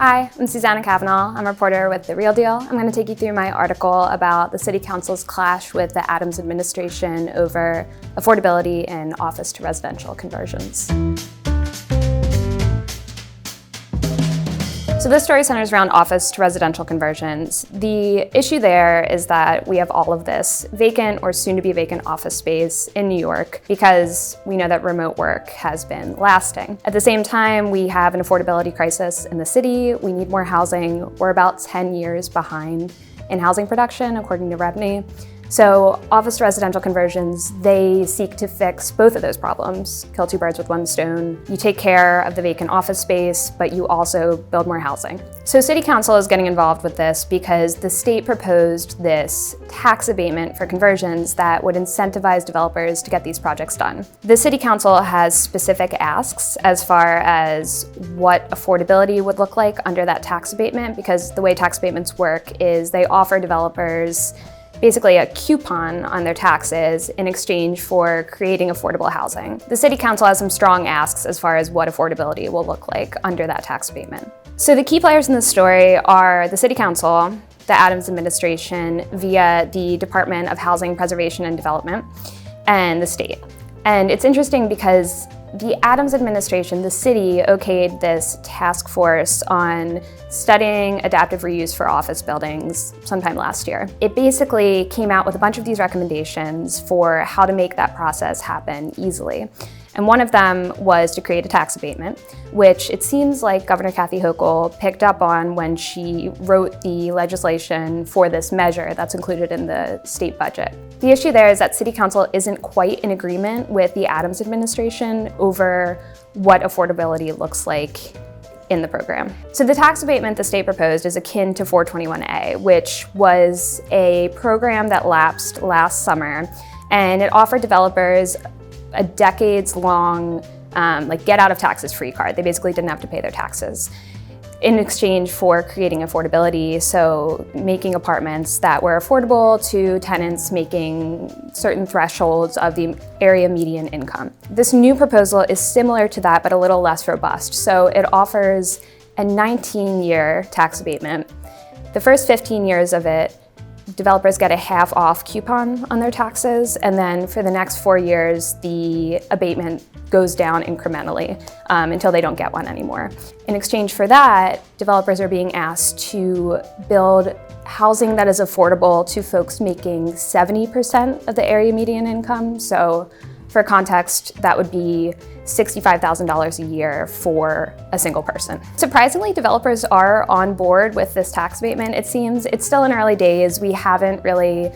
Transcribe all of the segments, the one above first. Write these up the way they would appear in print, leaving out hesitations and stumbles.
Hi, I'm Suzannah Cavanaugh. I'm a reporter with The Real Deal. I'm going to take you through my article about the City Council's clash with the Adams administration over affordability and office-to-residential conversions. So this story centers around office-to-residential conversions. The issue there is that we have all of this vacant or soon-to-be vacant office space in New York because we know that remote work has been lasting. At the same time, we have an affordability crisis in the city. We need more housing. We're about 10 years behind in housing production, according to REBNY. So office-to-residential conversions, they seek to fix both of those problems, kill two birds with one stone. You take care of the vacant office space, but you also build more housing. So City Council is getting involved with this because the state proposed this tax abatement for conversions that would incentivize developers to get these projects done. The City Council has specific asks as far as what affordability would look like under that tax abatement, because the way tax abatements work is they offer developers basically a coupon on their taxes in exchange for creating affordable housing. The City Council has some strong asks as far as what affordability will look like under that tax abatement. So the key players in this story are the City Council, the Adams administration via the Department of Housing Preservation and Development, and the state. And it's interesting because the Adams administration, the city, okayed this task force on studying adaptive reuse for office buildings sometime last year. It basically came out with a bunch of these recommendations for how to make that process happen easily. And one of them was to create a tax abatement, which it seems like Governor Kathy Hochul picked up on when she wrote the legislation for this measure that's included in the state budget. The issue there is that City Council isn't quite in agreement with the Adams administration over what affordability looks like in the program. So the tax abatement the state proposed is akin to 421A, which was a program that lapsed last summer, and it offered developers a decades-long get out of taxes free card. They basically didn't have to pay their taxes in exchange for creating affordability, so making apartments that were affordable to tenants making certain thresholds of the area median income. This new proposal is similar to that, but a little less robust. So it offers a 19-year tax abatement. The first 15 years of it, developers get a half-off coupon on their taxes, and then for the next 4 years, the abatement goes down incrementally until they don't get one anymore. In exchange for that, developers are being asked to build housing that is affordable to folks making 70% of the area median income. So for context, that would be $65,000 a year for a single person. Surprisingly, developers are on board with this tax abatement, it seems. It's still in early days. We haven't really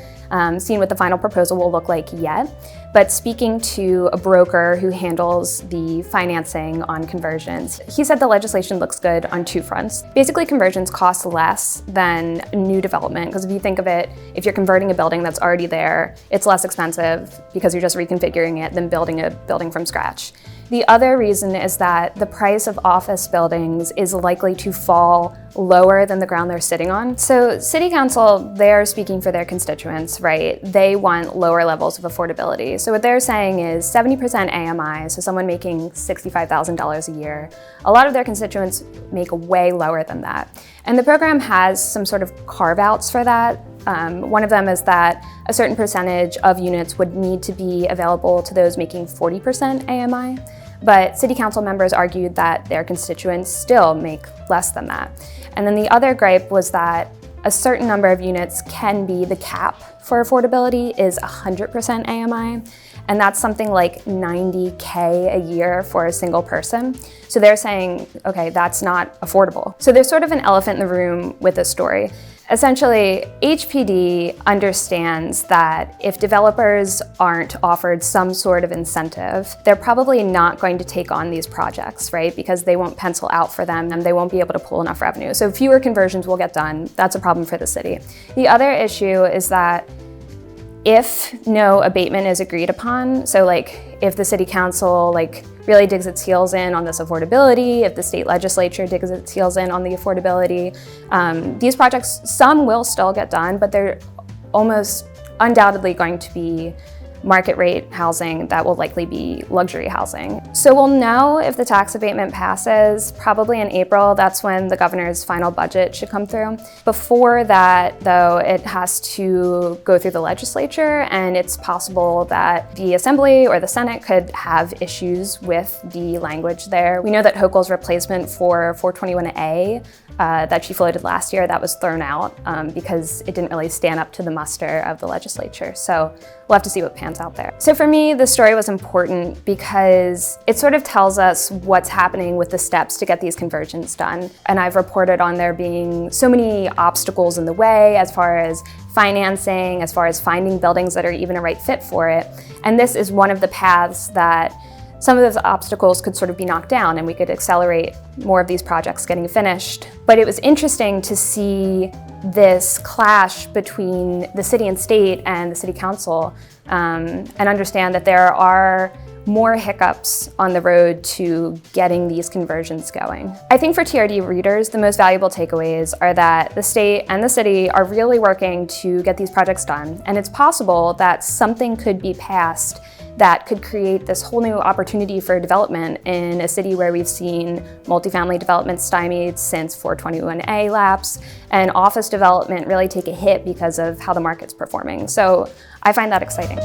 seen what the final proposal will look like yet. But speaking to a broker who handles the financing on conversions, he said the legislation looks good on two fronts. Basically, conversions cost less than new development, because if you think of it, if you're converting a building that's already there, it's less expensive because you're just reconfiguring it than building a building from scratch. The other reason is that the price of office buildings is likely to fall lower than the ground they're sitting on. So City Council, they're speaking for their constituents, right? They want lower levels of affordability. So what they're saying is 70% AMI, so someone making $65,000 a year, a lot of their constituents make way lower than that. And the program has some sort of carve-outs for that. One of them is that a certain percentage of units would need to be available to those making 40% AMI, but City Council members argued that their constituents still make less than that. And then the other gripe was that a certain number of units can be the cap for affordability is 100% AMI, and that's something like $90K a year for a single person. So they're saying, okay, that's not affordable. So there's sort of an elephant in the room with this story. Essentially, HPD understands that if developers aren't offered some sort of incentive, they're probably not going to take on these projects, right? Because they won't pencil out for them and they won't be able to pull enough revenue. So fewer conversions will get done. That's a problem for the city. The other issue is that if no abatement is agreed upon, so if the City Council really digs its heels in on this affordability, if the state legislature digs its heels in on the affordability, these projects, some will still get done, but they're almost undoubtedly going to be market rate housing that will likely be luxury housing. So we'll know if the tax abatement passes probably in April. That's when the governor's final budget should come through. Before that, though, it has to go through the legislature, and it's possible that the Assembly or the Senate could have issues with the language there. We know that Hochul's replacement for 421A that she floated last year, that was thrown out because it didn't really stand up to the muster of the legislature. So we'll have to see what pans out there. So for me, the story was important because it sort of tells us what's happening with the steps to get these conversions done. And I've reported on there being so many obstacles in the way as far as financing, as far as finding buildings that are even a right fit for it. And this is one of the paths that some of those obstacles could sort of be knocked down and we could accelerate more of these projects getting finished. But it was interesting to see this clash between the city and state and the city council and understand that there are more hiccups on the road to getting these conversions going. I think for TRD readers, the most valuable takeaways are that the state and the city are really working to get these projects done, and it's possible that something could be passed that could create this whole new opportunity for development in a city where we've seen multifamily development stymied since 421A lapse and office development really take a hit because of how the market's performing. So I find that exciting.